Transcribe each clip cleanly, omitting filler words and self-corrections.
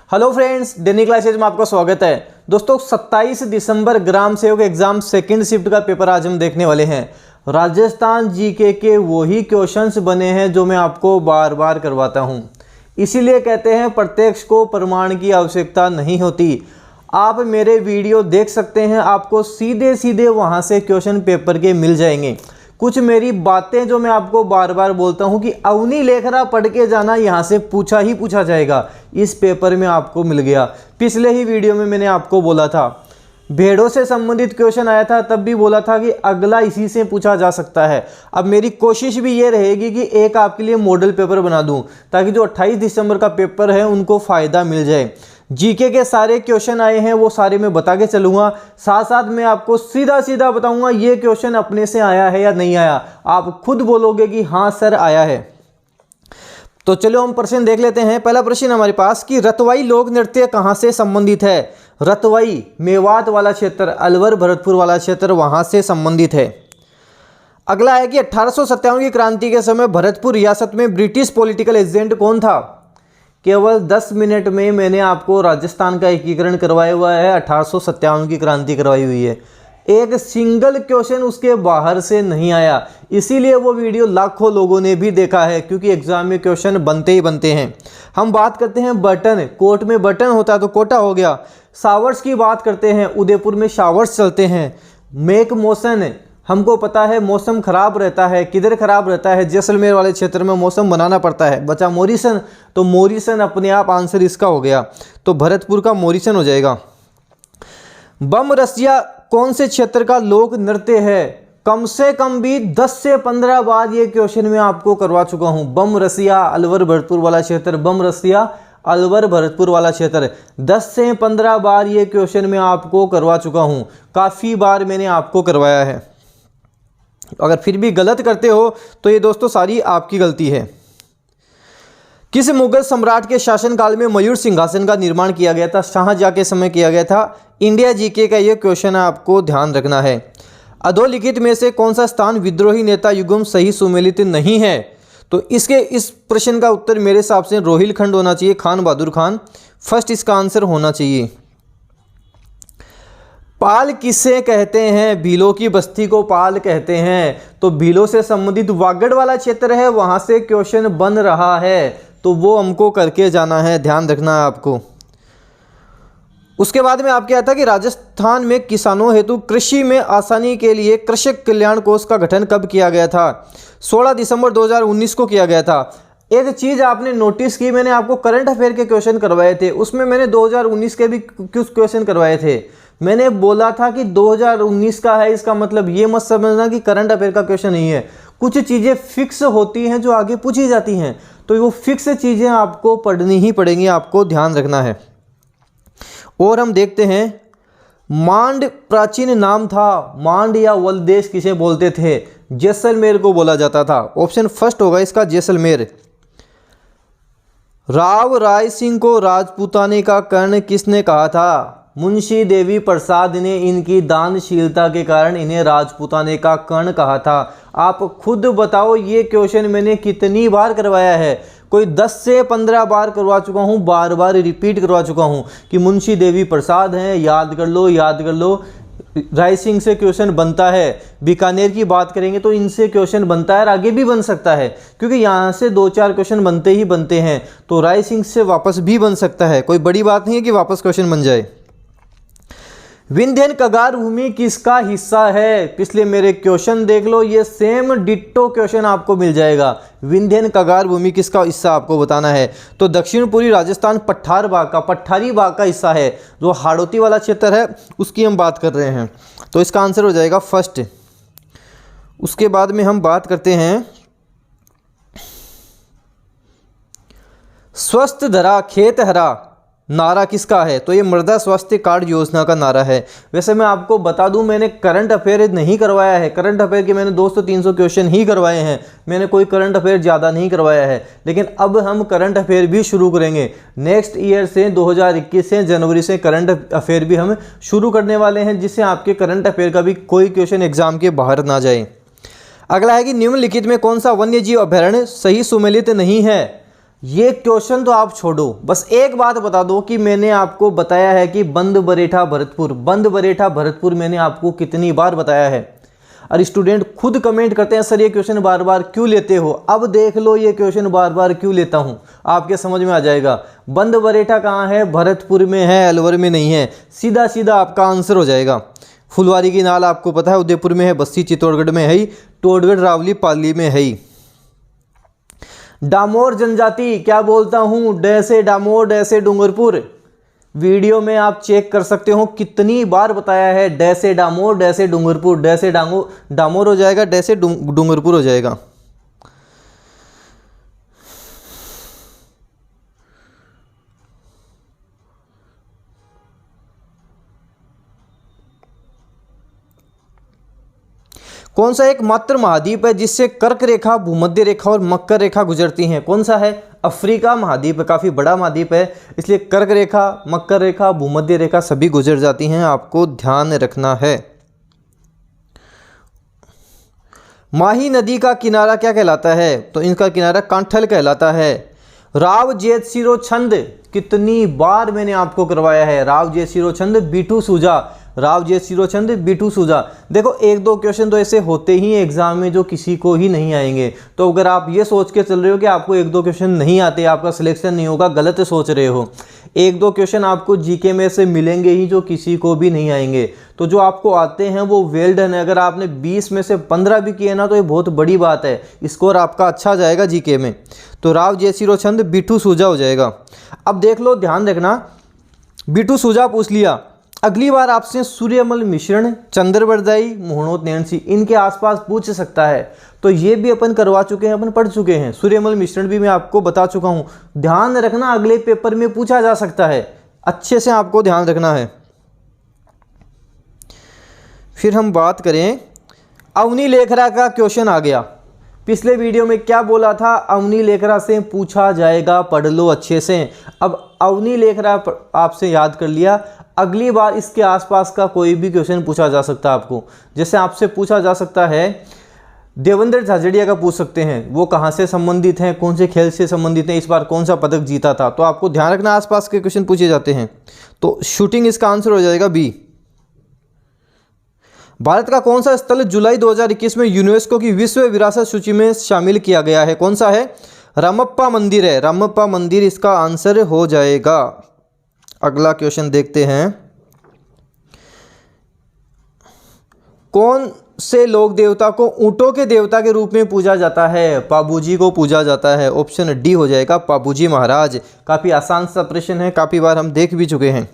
Hello friends, डेनी classes में आपका स्वागत है। दोस्तों 27 दिसंबर ग्राम सेवक एग्जाम सेकंड शिफ्ट का पेपर आज हम देखने वाले हैं। राजस्थान जीके के वही क्वेश्चंस बने हैं जो मैं आपको बार बार करवाता हूं। इसीलिए कहते हैं प्रत्यक्ष को प्रमाण की आवश्यकता नहीं होती। आप मेरे वीडियो देख सकते हैं, आपको सीधे सीधे वहां से क्वेश्चन पेपर के मिल जाएंगे। कुछ मेरी बातें जो मैं आपको बार बार बोलता हूं कि अवनी लेखरा पढ़ के जाना, यहां से पूछा ही पूछा जाएगा, इस पेपर में आपको मिल गया। पिछले ही वीडियो में मैंने आपको बोला था, भेड़ों से संबंधित क्वेश्चन आया था, तब भी बोला था कि अगला इसी से पूछा जा सकता है। अब मेरी कोशिश भी ये रहेगी कि एक आपके लिए मॉडल पेपर बना दूं, ताकि जो 28 दिसंबर का पेपर है उनको फ़ायदा मिल जाए। जीके के सारे क्वेश्चन आए हैं, वो सारे मैं बता के चलूँगा। साथ साथ मैं आपको सीधा सीधा बताऊँगा ये क्वेश्चन अपने से आया है या नहीं आया। आप खुद बोलोगे कि हाँ सर आया है। तो चलो हम प्रश्न देख लेते हैं। पहला प्रश्न हमारे पास कि रतवाई लोक नृत्य कहाँ से संबंधित है। रतवाई मेवात वाला क्षेत्र, अलवर भरतपुर वाला क्षेत्र वहाँ से संबंधित है। अगला है कि 1857 की क्रांति के समय भरतपुर रियासत में ब्रिटिश पॉलिटिकल एजेंट कौन था। केवल 10 मिनट में मैंने आपको राजस्थान का एकीकरण करवाया हुआ है। 1857 की क्रांति करवाई हुई है। एक सिंगल क्वेश्चन उसके बाहर से नहीं आया, इसीलिए वो वीडियो लाखों लोगों ने भी देखा है, क्योंकि एग्जाम में क्वेश्चन बनते ही बनते हैं। हम बात करते हैं बटन, कोर्ट में बटन होता है तो कोटा हो गया। शावर्स की बात करते हैं, उदयपुर में शावर्स चलते हैं। मेक मोशन, हमको पता है मौसम खराब रहता है, किधर खराब रहता है, जैसलमेर वाले क्षेत्र में मौसम बनाना पड़ता है। बचा मोरिसन, तो मोरिसन अपने आप आंसर इसका हो गया, तो भरतपुर का मोरिसन हो जाएगा। बम रसिया कौन से क्षेत्र का लोक नृत्य है। कम से कम भी 10 से 15 बार ये क्वेश्चन मैं आपको करवा चुका हूं। बम रसिया अलवर भरतपुर वाला क्षेत्र, बम रसिया अलवर भरतपुर वाला क्षेत्र, 10 से 15 बार ये क्वेश्चन मैं आपको करवा चुका हूं। काफ़ी बार मैंने आपको करवाया है। अगर फिर भी गलत करते हो तो ये दोस्तों सारी आपकी गलती है। किस मुगल सम्राट के शासनकाल में मयूर सिंहासन का निर्माण किया गया था। शाहजहां के समय किया गया था। इंडिया जीके का ये क्वेश्चन आपको ध्यान रखना है। अधोलिखित में से कौन सा स्थान विद्रोही नेता युगम सही सुमेलित नहीं है। तो इस प्रश्न का उत्तर मेरे हिसाब से रोहिलखंड होना चाहिए, खान बहादुर खान फर्स्ट इसका आंसर होना चाहिए। पाल किसे कहते हैं। भीलों की बस्ती को पाल कहते हैं। तो भीलों से संबंधित वागड़ वाला क्षेत्र है, वहां से क्वेश्चन बन रहा है, तो वो हमको करके जाना है, ध्यान रखना है आपको। उसके बाद में आपके आता कि राजस्थान में किसानों हेतु कृषि में आसानी के लिए कृषक कल्याण कोष का गठन कब किया गया था। 16 दिसंबर 2019 को किया गया था। एक चीज़ आपने नोटिस की, मैंने आपको करंट अफेयर के क्वेश्चन करवाए थे, उसमें मैंने 2019 के भी कुछ क्वेश्चन करवाए थे। मैंने बोला था कि 2019 का है, इसका मतलब ये मत समझना कि करंट अफेयर का क्वेश्चन नहीं है। कुछ चीज़ें फिक्स होती हैं जो आगे पूछी जाती हैं, तो वो फिक्स चीज़ें आपको पढ़नी ही पड़ेंगी, आपको ध्यान रखना है। और हम देखते हैं, मांड प्राचीन नाम था। मांड या वलदेश किसे बोलते थे। जैसलमेर को बोला जाता था। ऑप्शन फर्स्ट होगा इसका, जैसलमेर। राव राय सिंह को राजपूताने का कर्ण किसने कहा था। मुंशी देवी प्रसाद ने इनकी दानशीलता के कारण इन्हें राजपूताने का कर्ण कहा था। आप खुद बताओ, ये क्वेश्चन मैंने कितनी बार करवाया है। कोई 10 से 15 बार करवा चुका हूँ, बार बार रिपीट करवा चुका हूँ कि मुंशी देवी प्रसाद हैं, याद कर लो, याद कर लो। राय सिंह से क्वेश्चन बनता है। बीकानेर की बात करेंगे तो इनसे क्वेश्चन बनता है और आगे भी बन सकता है, क्योंकि यहाँ से 2-4 क्वेश्चन बनते ही बनते हैं। तो राय सिंह से वापस भी बन सकता है, कोई बड़ी बात नहीं है कि वापस क्वेश्चन बन जाए। विंध्यन कगार भूमि किसका हिस्सा है। पिछले मेरे क्वेश्चन देख लो, ये सेम डिट्टो क्वेश्चन आपको मिल जाएगा। विंध्यन कगार भूमि किसका हिस्सा आपको बताना है। तो दक्षिण पूर्वी राजस्थान पठार भाग का, पठारी भाग का हिस्सा है, जो हाड़ौती वाला क्षेत्र है उसकी हम बात कर रहे हैं। तो इसका आंसर हो जाएगा फर्स्ट। उसके बाद में हम बात करते हैं स्वस्थ धरा खेत हरा नारा किसका है। तो ये मृदा स्वास्थ्य कार्ड योजना का नारा है। वैसे मैं आपको बता दूं, मैंने करंट अफेयर नहीं करवाया है। करंट अफेयर के मैंने 200-300 क्वेश्चन ही करवाए हैं, मैंने कोई करंट अफेयर ज़्यादा नहीं करवाया है। लेकिन अब हम करंट अफेयर भी शुरू करेंगे। नेक्स्ट ईयर से 2021 से जनवरी से करंट अफेयर भी हम शुरू करने वाले हैं, जिससे आपके करंट अफेयर का भी कोई क्वेश्चन एग्जाम के बाहर ना जाए। अगला है कि निम्नलिखित में कौन सा वन्य जीव अभयारण्य सही सुमेलित नहीं है। ये क्वेश्चन तो आप छोड़ो, बस एक बात बता दो कि मैंने आपको बताया है कि बंद बरेठा भरतपुर, बंद बरेठा भरतपुर मैंने आपको कितनी बार बताया है। और स्टूडेंट खुद कमेंट करते हैं सर ये क्वेश्चन बार बार क्यों लेते हो। अब देख लो ये क्वेश्चन बार बार क्यों लेता हूं, आपके समझ में आ जाएगा। बंद बरेठा कहाँ है? भरतपुर में है, अलवर में नहीं है। सीधा सीधा आपका आंसर हो जाएगा। फुलवारी की नाल आपको पता है उदयपुर में है, बस्सी चित्तौड़गढ़ में है ही, टोडगढ़ रावली पाली में है ही। डामोर जनजाति क्या बोलता हूं? डे से डामोर, डे से डूंगरपुर। वीडियो में आप चेक कर सकते हो कितनी बार बताया है, डे से डामोर, डे से डूंगरपुर। डे से डामोर हो जाएगा, डे से डूंगरपुर हो जाएगा। कौन सा एकमात्र महाद्वीप है जिससे कर्क रेखा, भूमध्य रेखा और मकर रेखा गुजरती हैं? कौन सा है? अफ्रीका महाद्वीप है, काफ़ी बड़ा महाद्वीप है, इसलिए कर्क रेखा, मकर रेखा, भूमध्य रेखा सभी गुजर जाती हैं, आपको ध्यान रखना है। माही नदी का किनारा क्या कहलाता है? तो इनका किनारा कांठल कहलाता है। राव जेत सिरो छंद कितनी बार मैंने आपको करवाया है? राव जेत सिरो छंद बीटू सूजा, राव जेत सिरो छंद बीटू सूजा। देखो एक दो क्वेश्चन तो ऐसे होते ही एग्जाम में जो किसी को ही नहीं आएंगे। तो अगर आप ये सोच के चल रहे हो कि आपको एक दो क्वेश्चन नहीं आते, आपका सिलेक्शन नहीं होगा, गलत सोच रहे हो। एक दो क्वेश्चन आपको जीके में से मिलेंगे ही जो किसी को भी नहीं आएंगे। तो जो आपको आते हैं वो वेल डन है। अगर आपने 20 में से 15 भी किए ना तो ये बहुत बड़ी बात है, स्कोर आपका अच्छा जाएगा जीके में। तो राव जेत सिरो छंद बीटू सूजा हो जाएगा। अब देख लो, ध्यान रखना, बीटू सूजा पूछ लिया, अगली बार आपसे सूर्यमल मिश्रण, चंद्रवरदाई, मोहनोत नैन्सी इनके आसपास पूछ सकता है। तो ये भी अपन करवा चुके हैं, अपन पढ़ चुके हैं। सूर्यमल मिश्रण भी मैं आपको बता चुका हूं। ध्यान रखना अगले पेपर में पूछा जा सकता है, अच्छे से आपको ध्यान रखना है। फिर हम बात करें, अवनी लेखरा का क्वेश्चन आ गया। पिछले वीडियो में क्या बोला था? अवनी लेखरा से पूछा जाएगा, पढ़ लो अच्छे से। अब अवनी लेखरा आपसे याद कर लिया, अगली बार इसके आसपास का कोई भी क्वेश्चन पूछा जा सकता है आपको। जैसे आपसे पूछा जा सकता है देवेंद्र झाझड़िया का, पूछ सकते हैं वो कहाँ से संबंधित हैं, कौन से खेल से संबंधित हैं, इस बार कौन सा पदक जीता था। तो आपको ध्यान रखना आसपास के क्वेश्चन पूछे जाते हैं। तो शूटिंग इसका आंसर हो जाएगा बी। भारत का कौन सा स्थल जुलाई 2021 में यूनेस्को की विश्व विरासत सूची में शामिल किया गया है? कौन सा है? रामप्पा मंदिर है, रामप्पा मंदिर इसका आंसर हो जाएगा। अगला क्वेश्चन देखते हैं, कौन से लोक देवता को ऊंटों के देवता के रूप में पूजा जाता है? पाबूजी को पूजा जाता है। ऑप्शन डी हो जाएगा, पाबूजी महाराज। काफ़ी आसान सा प्रश्न है, काफ़ी बार हम देख भी चुके हैं।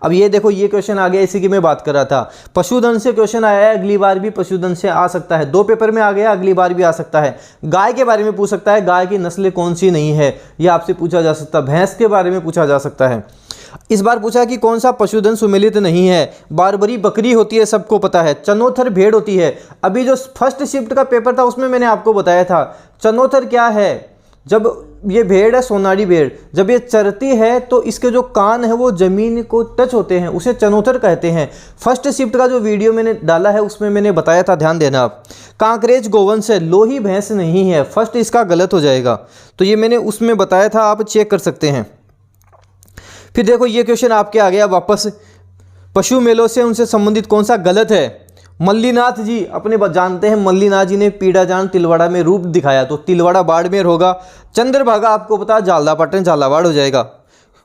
अब ये देखो, ये क्वेश्चन आ गया, इसी की मैं बात कर रहा था। पशुधन से क्वेश्चन आया है, अगली बार भी पशुधन से आ सकता है। 2 पेपर में आ गया, अगली बार भी आ सकता है। गाय के बारे में पूछ सकता है, गाय की नस्ल कौन सी नहीं है, ये आपसे पूछा जा सकता है। भैंस के बारे में पूछा जा सकता है। इस बार पूछा कि कौन सा पशुधन सुमेलित नहीं है? बारबरी बकरी होती है, सबको पता है। चनोथर भेड़ होती है। अभी जो फर्स्ट शिफ्ट का पेपर था उसमें मैंने आपको बताया था चनोथर क्या है। जब ये भेड़ है, सोनारी भेड़, जब ये चरती है तो इसके जो कान है वो जमीन को टच होते हैं, उसे चनोथर कहते हैं। फर्स्ट शिफ्ट का जो वीडियो मैंने डाला है उसमें मैंने बताया था, ध्यान देना आप। कांकरेज गोवंश है, लोही भैंस नहीं है, फर्स्ट इसका गलत हो जाएगा। तो ये मैंने उसमें बताया था, आप चेक कर सकते हैं। फिर देखो ये क्वेश्चन आपके आ गया वापस, पशु मेलों से उनसे संबंधित कौन सा गलत है? मल्लीनाथ जी अपने जानते हैं, मल्लीनाथ जी ने पीड़ाजान तिलवाड़ा में रूप दिखाया, तो तिलवाड़ा बाड़मेर होगा। चंद्रभागा आपको पता है झालदापाटन झालावाड़ हो जाएगा।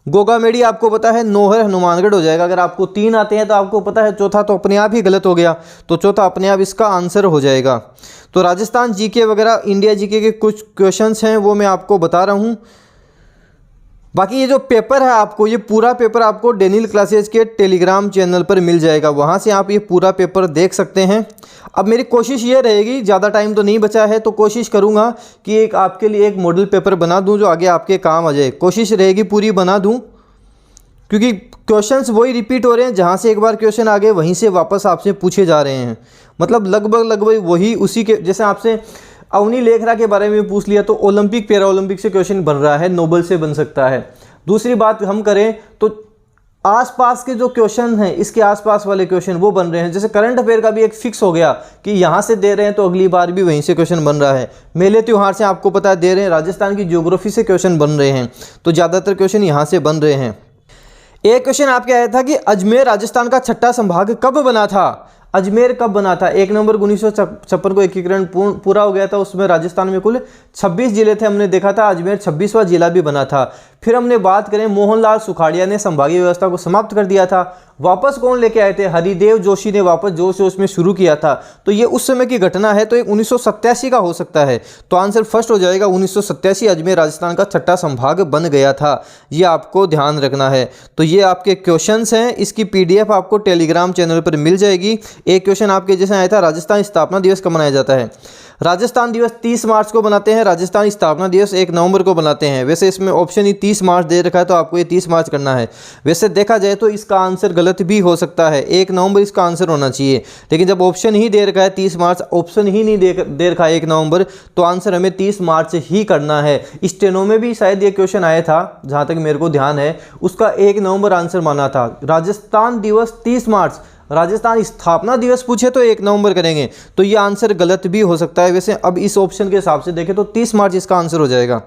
गोगामेड़ी आपको पता है नौहर हनुमानगढ़ हो जाएगा। अगर आपको 3 आते हैं तो आपको पता है, चौथा तो अपने आप ही गलत हो गया, तो चौथा अपने आप इसका आंसर हो जाएगा। तो राजस्थान जीके वगैरह, इंडिया जीके के कुछ क्वेश्चंस हैं वो मैं आपको बता रहा हूँ। बाकी ये जो पेपर है आपको, ये पूरा पेपर आपको डेनियल क्लासेज के टेलीग्राम चैनल पर मिल जाएगा, वहाँ से आप ये पूरा पेपर देख सकते हैं। अब मेरी कोशिश ये रहेगी, ज़्यादा टाइम तो नहीं बचा है, तो कोशिश करूँगा कि एक आपके लिए एक मॉडल पेपर बना दूँ जो आगे आपके काम आ जाए। कोशिश रहेगी पूरी बना दूँ, क्योंकि क्वेश्चंस वही रिपीट हो रहे हैं, जहाँ से एक बार क्वेश्चन आ गए वहीं से वापस आपसे पूछे जा रहे हैं। मतलब लगभग वही उसी के, जैसे आपसे अवनी लेखरा के बारे में पूछ लिया तो ओलंपिक पैरा ओलंपिक से क्वेश्चन बन रहा है, नोबल से बन सकता है। दूसरी बात हम करें तो आसपास के जो क्वेश्चन हैं, इसके आसपास वाले क्वेश्चन वो बन रहे हैं। जैसे करंट अफेयर का भी एक फिक्स हो गया कि यहाँ से दे रहे हैं तो अगली बार भी वहीं से क्वेश्चन बन रहा है। मेले त्योहार से आपको पता है दे रहे हैं, राजस्थान की ज्योग्राफी से क्वेश्चन बन रहे हैं, तो ज़्यादातर क्वेश्चन यहाँ से बन रहे हैं। एक क्वेश्चन आपके आया था कि अजमेर राजस्थान का छठा संभाग कब बना था। अजमेर कब बना था? 1 नवंबर 1956 को एकीकरण पूरा हो गया था। उसमें राजस्थान में कुल 26 जिले थे, हमने देखा था अजमेर 26वां जिला भी बना था। फिर हमने बात करें, मोहनलाल सुखाड़िया ने संभागीय व्यवस्था को समाप्त कर दिया था। वापस कौन लेके आए थे? हरिदेव जोशी ने वापस जोश जोश में शुरू किया था। तो ये उस समय की घटना है, तो ये 1987 का हो सकता है। तो आंसर फर्स्ट हो जाएगा 1987। अजमेर राजस्थान का छठा संभाग बन गया था, ये आपको ध्यान रखना है। तो ये आपके क्वेश्चंस हैं, इसकी PDF आपको टेलीग्राम चैनल पर मिल जाएगी। एक क्वेश्चन आपके जैसे आया था, राजस्थान स्थापना दिवस कब मनाया जाता है? राजस्थान दिवस 30 मार्च को बनाते हैं, राजस्थान स्थापना दिवस 1 नवंबर को बनाते हैं। वैसे इसमें ऑप्शन ही 30 मार्च दे रखा है, तो आपको ये 30 मार्च करना है। वैसे देखा जाए तो इसका आंसर गलत भी हो सकता है, 1 नवंबर इसका आंसर होना चाहिए। लेकिन जब ऑप्शन ही दे रखा है 30 मार्च, ऑप्शन ही नहीं दे रखा है 1 नवंबर, तो आंसर हमें 30 मार्च ही करना है। स्टेनो में भी शायद ये क्वेश्चन आया था, जहाँ तक मेरे को ध्यान है, उसका 1 नवंबर आंसर माना था। राजस्थान दिवस 30 मार्च, राजस्थान स्थापना दिवस पूछे तो 1 नवंबर करेंगे, तो ये आंसर गलत भी हो सकता है। वैसे अब इस ऑप्शन के हिसाब से देखें तो 30 मार्च इसका आंसर हो जाएगा।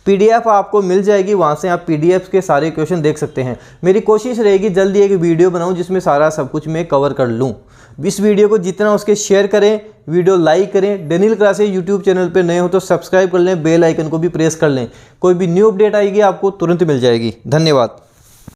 PDF आपको मिल जाएगी, वहाँ से आप PDF के सारे क्वेश्चन देख सकते हैं। मेरी कोशिश रहेगी जल्दी एक वीडियो बनाऊँ जिसमें सारा सब कुछ मैं कवर कर लूँ। इस वीडियो को जितना उसके शेयर करें, वीडियो लाइक करें। डेनियल क्लासेस यूट्यूब चैनल पर नए हो तो सब्सक्राइब कर लें, बेल आइकन को भी प्रेस कर लें। कोई भी न्यू अपडेट आएगी आपको तुरंत मिल जाएगी। धन्यवाद।